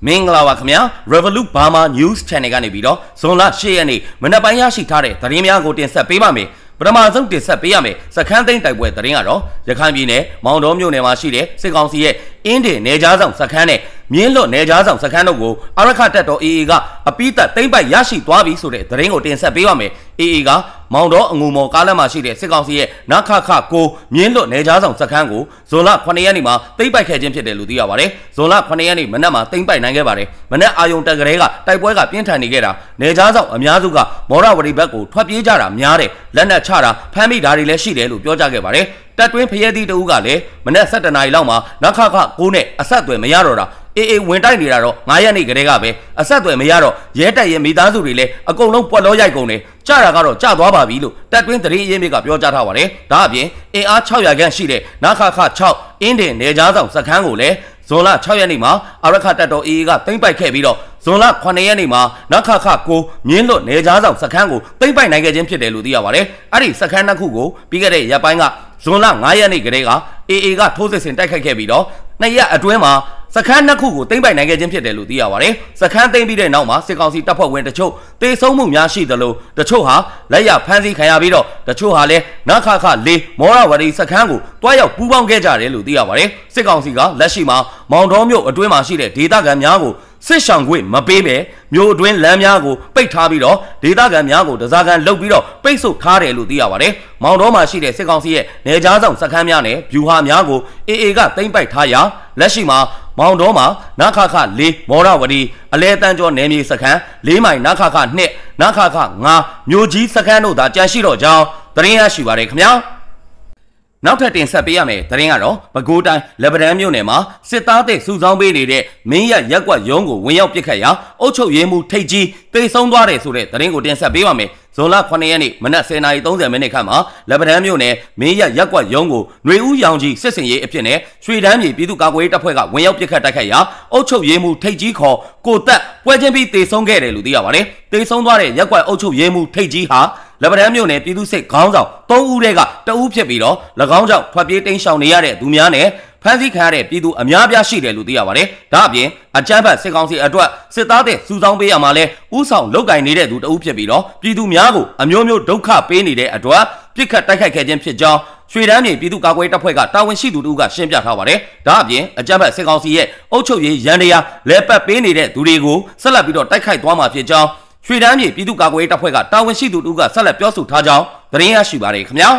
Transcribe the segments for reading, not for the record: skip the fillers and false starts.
မင်္ဂလာပါခင်ဗျာ Revolut Burma News Channel ကနေပြီးတော့ဇွန်လ10ရက်နေ့မနက်ပိုင်းရရှိထားတဲ့သတင်းများကိုတင်ဆက်ပေးပါမယ်ပထမဆုံးတင်ဆက်ပေးရမယ်စခန်းသိမ်းတိုက်ပွဲသတင်းကတော့ရခိုင်ပြည်နယ်မောင်တော်မြို့နယ်မှာရှိတဲ့စစ်ကောင်စီရဲ့အင်းတင်နယ်ကြားဆောင်စခန်းနဲ့မြင်းလွတ်နယ်ကြားဆောင်စခန်းတို့ကိုအာရခတပ်တော် AA ကအပိသက်သိမ်းပိုက်ရရှိသွားပြီဆိုတဲ့သတင်းကိုတင်ဆက်ပေးပါမယ် AA ကမောင်တော်အငူမော်ကားလမ်းမှာရှိတဲ့စစ်ကောင်စီရဲ့နခခကိုမြင်းလွတ်နယ်ကြားဆောင်စခန်းကိုဇွန်လ9ရက်နေ့မှာသိမ်းပိုက်ခဲ့ခြင်းဖြစ်တယ်လို့သိရပါတယ်ဇွန်လ9ရက်နေ့မနက်မှာသိမ်းပိုက်နိုင်ခဲ့ပါတယ်မနက်အာယုံတက်ကလေးကတိုက်ပွဲကပြင်းထန်နေခဲ့တာနယ်ကြားဆောင်အများစုကမော်ရဝတီဘက်ကိုထွက်ပြေးကြတာများတယ်လက်နက်ချတာဖမ်းမိတာတွေလည်းရှိတယ်လို့ပြောကြခဲ့ပါတယ်တပ်တွင်းဖရဲသီးတအုပ်ကလည်းမနက်7:00 နာရီလောက်မှာနခခ9နဲ့အဆက်အသွယ်မရတော့တာအေးဝင်တိုက်နေတာတော့9ရက်နေ့ကလေးကပဲအဆက်အသွယ်မရတော့ရဲတပ်ရဲ့မိသားစုတွေလည်းအကုန်လုံးပွက်လောရိုက်ကုန်တယ်ကြတာကတော့ကြသွားပါပြီလို့တပ်တွင်းသတင်းရင်းမြစ်ကပြောကြားထားပါတယ်ဒါအပြင်အင်အား600ခန့်ရှိတဲ့နခခ6အင်းတင်နယ်ကြားဆောင်စခန်းကိုလည်းဇွန်လ6ရက်နေ့မှာအာရခတပ်တော် AA ကသိမ်းပိုက်ခဲ့ပြီးတော့ဇွန်လ9ရက်နေ့မှာနခခ9မြင်းလွတ်နယ်ကြားဆောင်စခန်းကိုသိမ်းပိုက်နိုင်ခဲ့ခြင်းဖြစ်တယ်လို့သိရပါတယ်အဲ့ဒီစခန်းတစ်ခုကိုပြီးခဲ့တဲ့ရက်ပိုင်းကဇွန်လ9ရက်နေ့ကလေးက AA ကထိုးစစ်ဆင်တိုက်ခိုက်ခဲ့ပြီးတော့2ရက်အတွင်းမှာစခန်းနှစ်ခုကိုသိမ်းပိုက်နိုင်ခဲ့ခြင်းဖြစ်တယ်လို့သိရပါတယ်စခန်းသိမ်းပြီးတဲ့နောက်မှာစစ်ကောင်စီတပ်ဖွဲ့ဝင်တချို့တေဆုံးမှုများရှိသလိုတချို့ဟာလက်ရဖမ်းဆီးခံရပြီးတော့တချို့ဟာလည်းနခခ4မောရဝတီစခန်းကိုတွားရောက်ပူးပေါင်းခဲ့ကြတယ်လို့သိရပါတယ်စစ်ကောင်စီကလက်ရှိမှာမောင်တော်မြို့အတွင်းမှာရှိတဲ့ဒေသခံများကိုစစ်ဆောင်ခွင့်မပေးပဲမြို့အတွင်းလမ်းများကိုပိတ်ထားပြီးတော့ဒေသခံများကိုတစားကန်လုတ်ပြီးတော့ပိတ်ဆို့ထားတယ်လို့သိရပါတယ်မောင်တော်မှာရှိတဲ့စစ်ကောင်စီရဲ့နယ်ကြားဆောင်စခန်းများနဲ့ဗျူဟာများကို AA ကသိမ်းပိုက်ထားရာလက်ရှိမှာမောင်တော်မှာနခခ4မောရဝတီအလဲတန်းကျော်နယ်မြေစခန်း4မိုင်နခခ2နခခ5မြို့ကြီးစခန်းတို့သာကြန့်ရှိတော့ကြောင်းသတင်းရရှိပါတယ်ခင်ဗျာနောက်ထပ်တင်ဆက်ပေးရမယ်သတင်းကတော့ပဲခူးတိုင်းလက်ပံမြို့နယ်မှာစစ်သားတွေစုဆောင်းပေးနေတဲ့မင်းရရက်ကွက်ရုံးကိုဝင်ရောက်ပစ်ခတ်ရာအုပ်ချုပ်ရေးမှူးထိတ်ကြီးတေဆုံးသွားတယ်ဆိုတဲ့သတင်းကိုတင်ဆက်ပေးပါမယ်ဇွန်လ9ရက်နေ့မနက်10:30မိနစ်ခန့်မှာလက်ပံမြို့နယ်မင်းရရက်ကွက်ရုံးကိုຫນွေဦးရောင်ကြီးစစ်စင်ရေးအဖြစ်နဲ့ရွှေတန်းပြည်ပြည်သူ့ကာကွယ်ရေးတပ်ဖွဲ့ကဝင်ရောက်ပစ်ခတ်တိုက်ခိုက်ရာအုပ်ချုပ်ရေးမှူးထိတ်ကြီးခေါ်ကိုတက်ပွဲချင်းပြီးတေဆုံးခဲ့တယ်လို့သိရပါတယ်တေဆုံးသွားတဲ့ရက်ကွက်အုပ်ချုပ်ရေးမှူးထိတ်ကြီးဟာလက်ပံမြို့နယ်ပြည်သူ့စစ်ခေါင်းဆောင်3ဦးထဲက2ဦးဖြစ်ပြီးတော့၎င်းကြောင့်ထွက်ပြေးတိမ်းရှောင်နေရတဲ့သူများနဲ့ဖမ်းဆီးခံရတဲ့ပြည်သူအများပြားရှိတယ်လို့သိရပါတယ်။ဒါအပြင်အကြမ်းဖက်စစ်ကောင်စီအတွက်စစ်သားတွေစုဆောင်းပေးရမှာလဲဥဆောင်လုတ်ကင်နေတဲ့သူ2ဦးဖြစ်ပြီးတော့ပြည်သူများကိုအမျိုးမျိုးဒုက္ခပေးနေတဲ့အတွက်ပြစ်ခတ်တိုက်ခိုက်ခဲ့ခြင်းဖြစ်ကြောင်းရွှေတန်းမြေပြည်သူ့ကာကွယ်တပ်ဖွဲ့ကတာဝန်ရှိသူတို့ကရှင်းပြထားပါတယ်။ဒါအပြင်အကြမ်းဖက်စစ်ကောင်စီရဲ့အုပ်ချုပ်ရေးရန်တရားလဲပတ်ပေးနေတဲ့သူတွေကိုဆက်လက်ပြီးတော့တိုက်ခိုက်သွားမှာဖြစ်ကြောင်းရွှေတန်းမြေပြည်သူ့ကာကွယ်ရေးတပ်ဖွဲ့ကတာဝန်ရှိသူတို့ကဆက်လက်ပြောဆိုထားကြောင်းသတင်းရရှိပါတယ်ခင်ဗျာ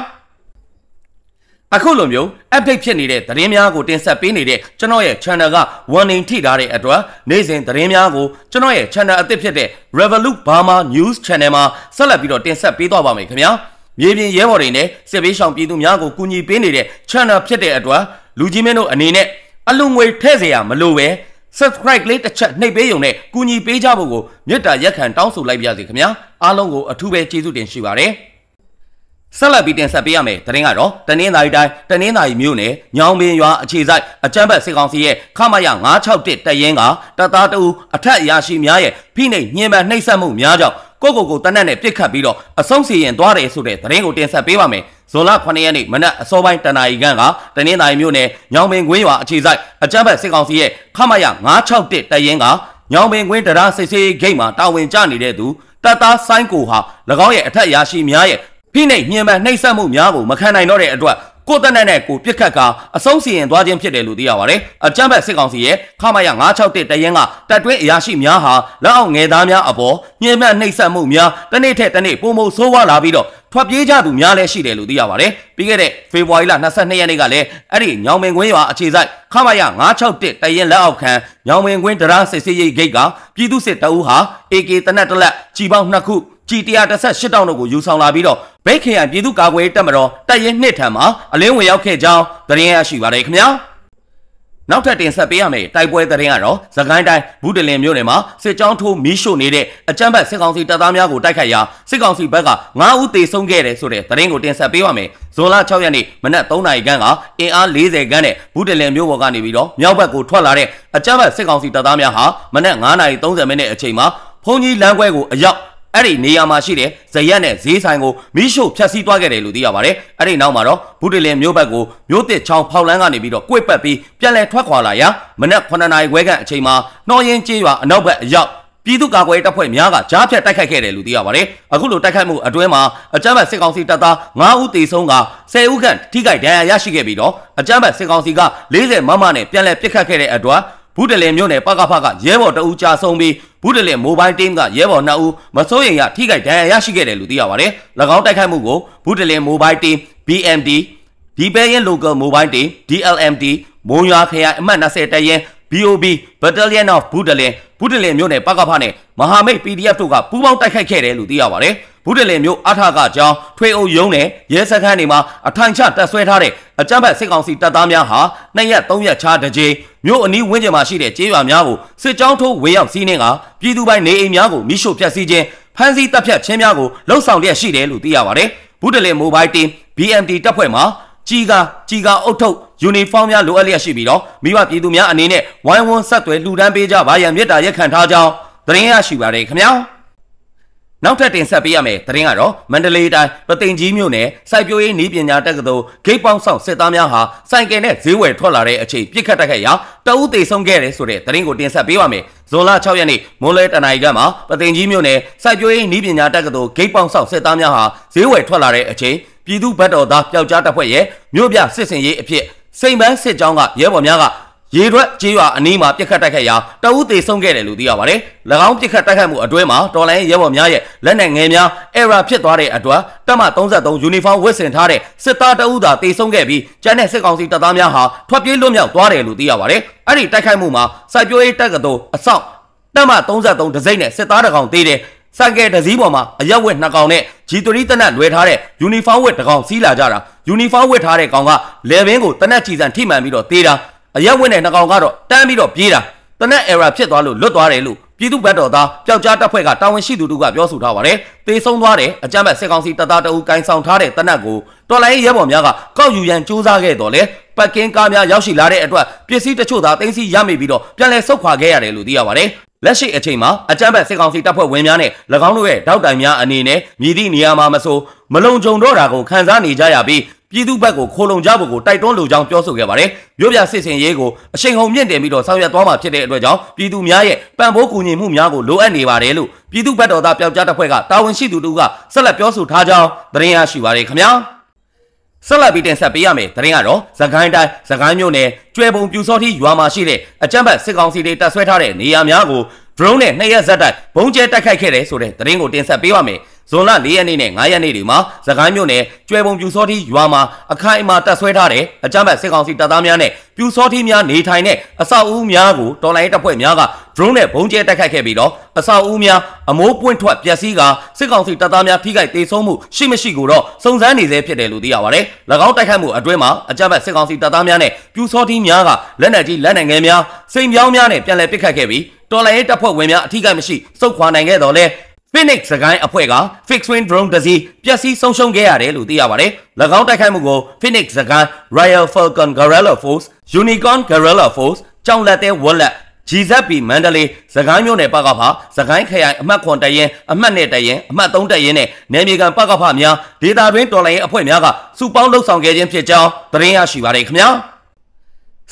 အခုလိုမျိုး update ဖြစ်နေတဲ့သတင်းများကိုတင်ဆက်ပေးနေတဲ့ကျွန်တော်ရဲ့ channel က warning ထိထားတဲ့အတွက်နေ့စဉ်သတင်းများကိုကျွန်တော်ရဲ့ channel အသစ်ဖြစ်တဲ့ Revolut Burma News Channel မှာဆက်လက်ပြီးတော့တင်ဆက်ပေးသွားပါမယ်ခင်ဗျာမြေပြင်ရဲဘော်တွေနဲ့စစ်ပေးဆောင်ပြည်သူများကိုကူညီပေးနေတဲ့ channel ဖြစ်တဲ့အတွက်လူကြီးမင်းတို့အနေနဲ့အလူငွေထည့်เสียရမလို့ပဲ subscribe လေးတစ်ချက်နှိပ်ပေးရုံနဲ့ကူညီပေးကြဖို့ကိုမြတ်တာရက်ခံတောင်းဆိုလိုက်ပါရစေခင်ဗျာအားလုံးကိုအထူးပဲကျေးဇူးတင်ရှိပါတယ်ဆက်လက်ပြီးတင်ဆက်ပေးရမယ်သတင်းကတော့တနင်္သာရီတိုင်းတနင်္သာရီမြို့နယ်ညောင်ပင်ရွာအခြေစိုက်အကြမ်းဖက်စစ်ကောင်စီရဲ့ခမရ961တပ်ရင်းကတပ်သားတအူအထက်အရာရှိများရဲ့ဖိနှိပ်ညှဉ်းပန်းနှိပ်စက်မှုများကြောင့်ကိုတနက်နဲ့ပြစ်ခတ်ပြီးတော့အဆုံးစီရင်သွားတယ်ဆိုတဲ့သတင်းကိုတင်ဆက်ပေးပါမယ်ဇွန်လ9ရက်နေ့မနက်အစောပိုင်းတနာရီခန့်ကတနင်္သာရီမြို့နယ်ညောင်ပင်ကွင်းရွာအခြေစိုက်အကြမ်းဖက်စစ်ကောင်စီရဲ့ခမရ961တပ်ရင်းကညောင်ပင်ကွင်းတရားစစ်ဆေးဂိတ်မှာတာဝန်ကျနေတဲ့သူတပ်သားဆိုင်းကိုဟာ၎င်းရဲ့အထက်အရာရှိများရဲ့ဖိနှိပ်ညှဉ်းပန်းနှိပ်စက်မှုများကိုမခံနိုင်တော့တဲ့အတွက်ကိုတနက်နဲ့ကိုပြစ်ခတ်ကအဆုံးစီရင်သွားခြင်းဖြစ်တယ်လို့သိရပါတယ်။အကြမ်းဖက်စစ်ကောင်စီရဲ့ခမရ961တပ်ရင်းကတပ်တွင်းအရာရှိများဟာလက်အောက်ငယ်သားများအပေါ်ညှဉ်းပန်းနှိပ်စက်မှုများတစ်နေ့ထက်တစ်နေ့ပိုမိုဆိုးဝါးလာပြီးတော့ထွက်ပြေးကြသူများလည်းရှိတယ်လို့သိရပါတယ်။ပြီးခဲ့တဲ့ဖေဖော်ဝါရီလ22ရက်နေ့ကလည်းအဲ့ဒီညောင်ပင်ကွင်းရွာအခြေစိုက်ခမရ961တပ်ရင်းလက်အောက်ခံညောင်ပင်ကွင်းတရားစစ်ဆေးရေးဂိတ်ကပြည်သူစစ်တအူးဟာ AK တနက်တစ်လက်ကြီးပေါင်း2ခုG 118တောင်းတို့ကိုယူဆောင်လာပြီးတော့ဘိတ်ခေယပြည်သူ့ကာကွယ်ရေးတပ်မတော်တပ်ရင်း2ထံမှာအလင်းဝင်ရောက်ခဲ့ကြောင်းသတင်းရရှိပါတယ်ခင်ဗျာနောက်ထပ်တင်ဆက်ပေးရမယ့်တိုက်ပွဲသတင်းကတော့စကိုင်းတိုင်းဘူးတလင်မြို့နယ်မှာစစ်ကြောင်းထိုးမီးရှို့နေတဲ့အကြမ်းဖက်စစ်ကောင်စီတပ်သားများကိုတိုက်ခိုက်ရာစစ်ကောင်စီဘက်က9ဦးသေဆုံးခဲ့တယ်ဆိုတဲ့သတင်းကိုတင်ဆက်ပေးပါမယ်ဇွန်လ6ရက်နေ့မနက်3နာရီခန့်ကအင်အား40ခန့်နဲ့ဘူးတလင်မြို့ပေါ်ကနေပြီးတော့မြောက်ဘက်ကိုထွက်လာတဲ့အကြမ်းဖက်စစ်ကောင်စီတပ်သားများဟာမနက်9:30မိနစ်အချိန်မှာဖုန်ကြီးလမ်းခွဲကိုအရောက် အဲ့ဒီနေရာမှာရှိတဲ့ဇရက်နဲ့ဈေးဆိုင်ကိုမီးရှို့ဖျက်ဆီးသွားခဲ့တယ်လို့သိရပါတယ်အဲ့ဒီနောက်မှာတော့ဘူးတလင်မြို့ဘက်ကိုမြို့တစ်ချောင်းဖောက်လန်းကနေပြီးတော့ကွေ့ပတ်ပြီးပြန်လည်ထွက်ခွာလာရာမနက်9 နာရီခွဲခန့်အချိန်မှာနှော်ရင်ကျေးရွာအနောက်ဘက်အရောက်ပြည်သူ့ကာကွယ်တပ်ဖွဲ့များကကြားဖြတ်တိုက်ခိုက်ခဲ့တယ်လို့သိရပါတယ်အခုလိုတိုက်ခိုက်မှုအတွင်းမှာအကြမ်းဖက်စစ်ကောင်စီတပ်သား9ဦးသေဆုံးက10ဦးခန့်ထိခိုက်ဒဏ်ရာရရှိခဲ့ပြီးတော့အကြမ်းဖက်စစ်ကောင်စီက40မမနဲ့ပြန်လည်ပစ်ခတ်ခဲ့တဲ့အတွက်ဘူးတလင်မြို့နယ်ပကဖကရဲဘော်2ဦးကြာဆုံးပြီးဘူးတလင်မိုဘိုင်းတင်းကရဲဘော်2ဦးမစိုးရိမ်ရထိခိုက်ဒဏ်ရာရရှိခဲ့တယ်လို့သိရပါတယ်၎င်းတိုက်ခိုက်မှုကိုဘူးတလင်မိုဘိုင်းတင်း BMD ဒီပဲရင် local mobile team DLMT မုံရွာခရိုင်အမှတ်20တရင် BOB Battalion of ဘူးတလင်မြို့နယ်ပကဖနဲ့မဟာမိတ် PDF တို့ကပူးပေါင်းတိုက်ခိုက်ခဲ့တယ်လို့သိရပါတယ်ဘူးတလင်မြို့အထကကျောင်းထွေအုပ်ရုံးနဲ့ရဲစခန်းတွေမှာအထိုင်ချတပ်ဆွဲထားတဲ့အကြမ်းဖက်စစ်ကောင်စီတပ်သားများဟာ2ရက်3ရက်ခြားတစ်ကြိမ်မြို့အနီးဝန်းကျင်မှာရှိတဲ့ကျေးရွာများကိုစစ်ကြောင်းထိုးဝေရောက်စီးနှင်းကပြည်သူပိုင်းနေအိမ်များကိုမိရှို့ဖျက်ဆီးခြင်းဖမ်းဆီးတပ်ဖြတ်ခြင်းများကိုလှုံ့ဆော်လျက်ရှိတယ်လို့သိရပါတယ်ဘူးတလင် Mobile Team BMT တပ်ဖွဲ့မှာကြီးကအုတ်ထုတ်ယူနီဖောင်းများလိုအပ်လျက်ရှိပြီးတော့မိဘပြည်သူများအနေနဲ့ဝိုင်းဝန်းဆက်သွယ်လှူဒန်းပေးကြပါရန်မြစ်တာရက်ခံထားကြောင်းသတင်းရရှိပါတယ်ခင်ဗျာနောက်ထပ်တင်ဆက်ပေးရမယ့်သတင်းကတော့မန္တလေးတိုင်းပသိမ်ကြီးမြို့နယ်စိုက်ပျိုးရေးနည်းပညာတက္ကသိုလ်ဂိတ်ပေါင်းဆောင်စစ်သားများဟာစိုက်ကယ်နဲ့ဈေးဝယ်ထွက်လာတဲ့အချိန်ပြစ်ခတ်တိုက်ခိုက်ရာတအုပ်သေဆုံးခဲ့တယ်ဆိုတဲ့သတင်းကိုတင်ဆက်ပေးပါမယ်ဇွန်လ6ရက်နေ့မွန်းလွဲတနာရီခန့်မှာပသိမ်ကြီးမြို့နယ်စိုက်ပျိုးရေးနည်းပညာတက္ကသိုလ်ဂိတ်ပေါင်းဆောင်စစ်သားများဟာဈေးဝယ်ထွက်လာတဲ့အချိန်ပြည်သူ့ဘက်တော်သားပျောက်ကြားတပ်ဖွဲ့ရဲ့မြို့ပြစစ်စင်ရေးအဖြစ်စိန်ပန်းစစ်ကြောင်းကရဲဘော်များကရေရွက်ကျေးရွာအနီးမှာပြစ်ခတ်တိုက်ခိုက်ရာတအုပ်သေဆုံးခဲ့တယ်လို့သိရပါတယ်။၎င်းပြစ်ခတ်တိုက်ခိုက်မှုအတွင်းမှာတော်လိုင်းရဲဘော်များရဲ့လက်နက်ငယ်များ error ဖြစ်သွားတဲ့အတွက်တပ်မ33ယူနီဖောင်းဝတ်ဆင်ထားတဲ့စစ်သားတအုပ်သာသေဆုံးခဲ့ပြီးကျန်တဲ့စစ်ကောင်စီတပ်သားများဟာထွက်ပြေးလွတ်မြောက်သွားတယ်လို့သိရပါတယ်။အဲ့ဒီတိုက်ခိုက်မှုမှာစိုက်ပျိုးရေးတက္ကသိုလ်အဆောက်တပ်မ33ဒစိမ့်နဲ့စစ်သားတစ်ကောင်သေတယ်။ဆိုင်ကယ်တစ်စီးပေါ်မှာအရက်ဝက်2ကောင်နဲ့ G3 တနက်လွယ်ထားတဲ့ယူနီဖောင်းဝက်တစ်ကောင်စီးလာကြတာယူနီဖောင်းဝက်ထားတဲ့ကောင်ကလေဘင်းကိုတနက်ချီစံထိမှန်ပြီးတော့သေတာအရက်ဝက်နဲ့2ကောင်ကတော့တန်းပြီးတော့ပြေးတာတနက် error ဖြစ်သွားလို့လွတ်သွားတယ်လို့ပြည်သူ့ဘက်တော်သားပျောက်ကြားတပ်ဖွဲ့ကတာဝန်ရှိသူတို့ကပြောဆိုထားပါတယ်သေဆုံးသွားတယ်အကြမ်းဖက်စစ်ကောင်စီတပ်သားတအုပ်ကိုင်ဆောင်ထားတဲ့တနက်ကိုတော်လိုင်းရဲဘော်များကကောက်ယူရန်စူးစမ်းခဲ့တော့လေပတ်ကင်းကားများရောက်ရှိလာတဲ့အတွက်ပစ္စည်းတချို့သာတင်းစီရမိပြီးတော့ပြန်လည်ဆုတ်ခွာခဲ့ရတယ်လို့သိရပါတယ်လက်ရှိအချိန်မှာအကြမ်းဖက်စစ်ကောင်စီတပ်ဖွဲ့ဝင်များနဲ့၎င်းတို့ရဲ့တောက်တိုင်များအနေနဲ့မြည်သည့်နေရာမှာမဆိုမလုံခြုံတော့တာကိုခံစားနေကြရပြီးပြည်သူ့ဘက်ကိုခိုလုံကြဖို့ကိုတိုက်တွန်းလိုကြောင်းပြောဆိုခဲ့ပါတယ်။မြို့ပြစစ်စင်ရေးကိုအရှိန်ဟုန်မြင့်တင်ပြီးတော့ဆောင်ရွက်သွားမှာဖြစ်တဲ့အတွက်ကြောင့်ပြည်သူများရဲ့ပံ့ပိုးကူညီမှုများကိုလိုအပ်နေပါတယ်လို့ပြည်သူ့ဘက်တော်သားပျောက်ကြားတပ်ဖွဲ့ကတာဝန်ရှိသူတို့ကဆက်လက်ပြောဆိုထားကြောင်းသတင်းရရှိပါရခင်ဗျာ။ဆက်လက်ပြီးတင်ဆက်ပေးရမယ်သတင်းကတော့စကိုင်းတိုင်းစကိုင်းမြို့နယ်ကျွဲပုံပြူစောတိရွာမှာရှိတဲ့အကြမ်းဖက်စစ်ကောင်စီတွေတပ်ဆွဲထားတဲ့နေရာများကို drone နဲ့2ရက်ဇက်တိုက်ဘုံကျဲတိုက်ခိုက်ခဲ့တယ်ဆိုတဲ့သတင်းကိုတင်ဆက်ပေးပါမယ်။ဇွန်လ4ရက်နေ့နဲ့5ရက်နေ့တွေမှာစကိုင်းမြို့နယ်ကျွဲပုံပြူစောတိရွာမှာအခိုင်အမာတပ်ဆွဲထားတဲ့အကြမ်းဖက်စစ်ကောင်စီတပ်သားများနဲ့ပြူစောတိများနေထိုင်တဲ့အဆောက်အဦများကိုတော်လိုင်းတပ်ဖွဲ့များက drone နဲ့ဘုံကျဲတိုက်ခိုက်ခဲ့ပြီးတော့အဆောက်အဦများအမိုးပွင့်ထွက်ပျက်စီးကစစ်ကောင်စီတပ်သားများထိခိုက်ဒေဆုံးမှုရှိမရှိကိုတော့စုံစမ်းနေသေးဖြစ်တယ်လို့သိရပါတယ်။၎င်းတိုက်ခိုက်မှုအတွင်းမှာအကြမ်းဖက်စစ်ကောင်စီတပ်သားများနဲ့ပြူစောတိများကလက်နက်ကြီးလက်နက်ငယ်များစိန်ပြောင်းများနဲ့ပြန်လည်ပစ်ခတ်ခဲ့ပြီးတော်လိုင်းတပ်ဖွဲ့ဝင်များအထိခိုက်မရှိစုခွာနိုင်ခဲ့တော့လဲPhoenix စကိုင်းအဖွဲ့က Fixed Wing Drone တစ်စီးပျက်စီးဆုံးရှုံးခဲ့ရတယ်လို့သိရပါတယ်။၎င်းတိုက်ခိုက်မှုကို Phoenix စကိုင်း Royal Falcon Guerrilla Force, Unicorn Guerrilla Force, ကြောင်လက်တဲဝက်လက် GZP မန္တလေးစကိုင်းမြို့နယ်ပကဖစကိုင်းခရိုင်အမှတ်9တရင်အမှတ်2တရင်အမှတ်3တရင်နဲ့နယ်မြေကန်ပကဖများဒေသတွင်းတော်လိုင်းအဖွဲ့များကစုပေါင်းလှုပ်ဆောင်ခဲ့ခြင်းဖြစ်ကြောင်းသတင်းရရှိပါရခင်ဗျာ။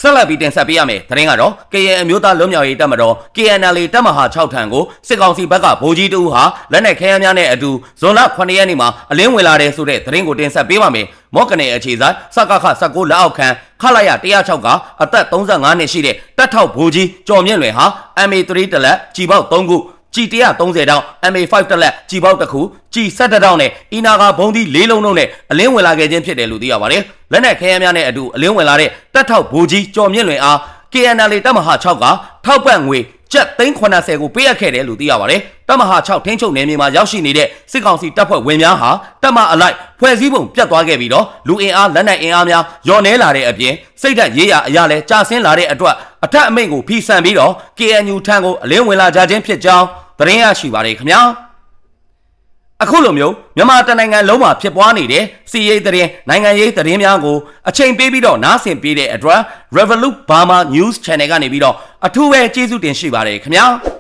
ဆက်လက်ပြီးတင်ဆက်ပေးရမယ်သတင်းကတော့ KN အမျိုးသားလွတ်မြောက်ရေးတပ်မတော် KNL တပ်မဟာ6ထံကိုစစ်ကောင်စီဘက်ကဗိုလ်ကြီးတူဟာလက်နက်ခဲယမ်းများနဲ့အတူဇွန်လ9ရက်နေ့မှာအလင်းဝင်လာတဲ့ဆိုတဲ့သတင်းကိုတင်ဆက်ပေးပါမယ်မော့ကနေအခြေဆိုင်စကခ19လက်အောက်ခံခလာရ106ကအသက်35နှစ်ရှိတဲ့တပ်ထောက်ဗိုလ်ကြီးကျော်မြင့်လွင်ဟာ MA3 တလက်ကြီးပေါက်3ခုG 130တောင်း MA5 တက်လက်G ပေါက်တစ်ခု G 17တောင်းနဲ့အီနာကဘုံသီး၄လုံးလုံးနဲ့အလင်းဝင်လာခဲ့ခြင်းဖြစ်တယ်လို့သိရပါတယ်။လက်နက်ခဲယမ်းများနဲ့အတူအလင်းဝင်လာတဲ့တပ်ထောက်ဗိုလ်ကြီးကျော်မြင့်လွင်အား KNL တပ်မဟာ6ကထောက်ပံ့ငွေကျပ်380ကိုပေးအပ်ခဲ့တယ်လို့သိရပါတယ်။တပ်မဟာ6ထိန်းချုပ်နယ်မြေမှာရောက်ရှိနေတဲ့စစ်ကောင်စီတပ်ဖွဲ့ဝင်များဟာတပ်မအလိုက်ဖွဲ့စည်းပုံပြတ်သွားခဲ့ပြီးတော့လူအင်အားလက်နက်အင်အားများညော်နေလာတဲ့အပြင်စိတ်ဓာတ်ရေးရာအရာလဲကြာဆင်းလာတဲ့အတွက်အထက်အမိန့်ကိုဖီဆန်ပြီးတော့ KNU ထံကိုအလင်းဝင်လာကြခြင်းဖြစ်ကြောင်းသတင်းရရှိပါရခင်ဗျာအခုလိုမျိုးမြန်မာတနိုင်ငံလုံးမှာဖြစ်ပွားနေတဲ့စီးရေးသတင်းနိုင်ငံရေးသတင်းများကိုအချိန်ပေးပြီးတော့နားဆင်ပေးတဲ့အတွက် Revolut Burma News Channel ကနေပြီးတော့အထူးပဲကျေးဇူးတင်ရှိပါတယ်ခင်ဗျာ